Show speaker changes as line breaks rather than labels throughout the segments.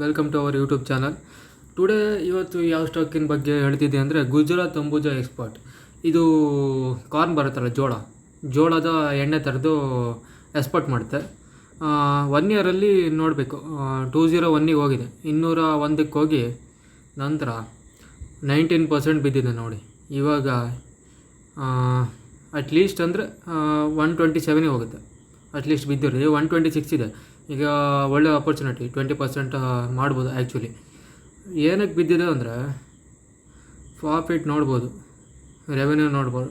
Welcome to our YouTube channel. ಇವತ್ತು ಯಾವ ಸ್ಟಾಕಿನ ಬಗ್ಗೆ ಹೇಳ್ತಿದ್ದೆ ಅಂದರೆ ಗುಜರಾತ್ ಅಂಬುಜಾ ಎಕ್ಸ್ಪೋರ್ಟ್. ಇದು ಕಾರ್ನ್ ಬರುತ್ತಲ್ಲ, ಜೋಳದ ಎಣ್ಣೆ ಥರದ್ದು ಎಕ್ಸ್ಪೋರ್ಟ್ ಮಾಡುತ್ತೆ. 1 ಇಯರಲ್ಲಿ ನೋಡಬೇಕು, 201ಗೆ ಹೋಗಿದೆ, 201ಕ್ಕೆ ಹೋಗಿ ನಂತರ 19% ಬಿದ್ದಿದೆ ನೋಡಿ. ಇವಾಗ ಅಟ್ಲೀಸ್ಟ್ ಅಂದರೆ 127ಗೆ ಹೋಗುತ್ತೆ, ಅಟ್ಲೀಸ್ಟ್ ಬಿದ್ದಿರೋದು 126 ಇದೆ. ಈಗ ಒಳ್ಳೆ ಆಪರ್ಚುನಿಟಿ, 20% ಮಾಡ್ಬೋದು. ಆ್ಯಕ್ಚುಲಿ ಏನಕ್ಕೆ ಬಿದ್ದಿದೆ ಅಂದರೆ ಪ್ರಾಫಿಟ್ ನೋಡ್ಬೋದು, ರೆವೆನ್ಯೂ ನೋಡ್ಬೋದು.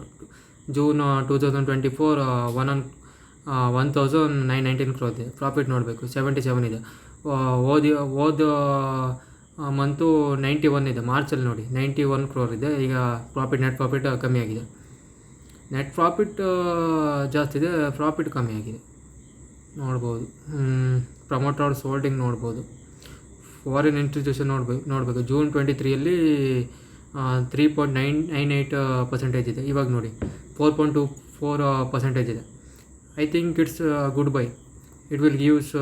ಜೂನ್ 2024 1919 crore ಇದೆ. ಪ್ರಾಫಿಟ್ ನೋಡಬೇಕು, 77 ಇದೆ. ಹೋದ ಮಂತು 91 ಇದೆ, ಮಾರ್ಚಲ್ಲಿ ನೋಡಿ 91 crore ಇದೆ. ಈಗ ನೆಟ್ ಪ್ರಾಫಿಟ್ ಕಮ್ಮಿ ಆಗಿದೆ. ನೆಟ್ ಪ್ರಾಫಿಟ್ ಜಾಸ್ತಿ ಇದೆ, ಪ್ರಾಫಿಟ್ ಕಮ್ಮಿ ಆಗಿದೆ ನೋಡ್ಬೋದು. ಪ್ರಮೋಟರ್ಸ್ ಹೋಲ್ಡಿಂಗ್ ನೋಡ್ಬೋದು. ಫಾರಿನ್ ಇನ್ಸ್ಟಿಟ್ಯೂಷನ್ ನೋಡಬೇಕು. ಜೂನ್ 23ಯಲ್ಲಿ 3.98% ಇದೆ. ಇವಾಗ ನೋಡಿ 4.24% ಇದೆ. I think it's good bye. It will gives.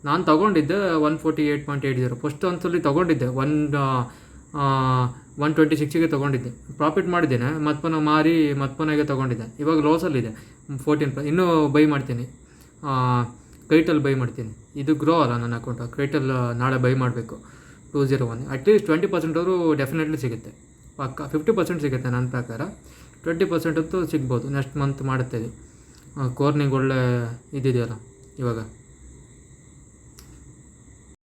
ನಾನು ತೊಗೊಂಡಿದ್ದೆ 148.80. ಫಸ್ಟ್ ಒಂದ್ಸಲಿ ತೊಗೊಂಡಿದ್ದೆ 126ಗೆ ತೊಗೊಂಡಿದ್ದೆ. ಪ್ರಾಫಿಟ್ ಮಾಡಿದ್ದೇನೆ, ಮತ್ಪನ ಮಾರಿ ಮತ್ಪನಾಗೆ ತೊಗೊಂಡಿದ್ದೆ. ಇವಾಗ ಲಾಸಲ್ಲಿದೆ 14%. ಇನ್ನೂ ಬೈ ಮಾಡ್ತೀನಿ, ಕ್ರೈಟಲ್ಲಿ ಬೈ ಮಾಡ್ತೀನಿ. ಇದು ಗ್ರೋ ಅಲ್ಲ ನನ್ನ ಅಕೌಂಟು, ಕ್ರೈಟಲ್ಲಿ ನಾಳೆ ಬೈ ಮಾಡಬೇಕು. 201 ಅಟ್ಲೀಸ್ಟ್ 20% ಆದರೂ ಡೆಫಿನೆಟ್ಲಿ ಸಿಗುತ್ತೆ, ಪಕ್ಕ 50% ಸಿಗುತ್ತೆ ನನ್ನ ಪ್ರಕಾರ. 20% ಅಂತೂ ಸಿಗ್ಬೋದು. ನೆಕ್ಸ್ಟ್ ಮಂತ್ ಮಾಡುತ್ತೆ ಇದು. ಕೋರ್ನಿಗೆ ಒಳ್ಳೆ ಇದಿದೆಯಲ್ಲ ಇವಾಗ.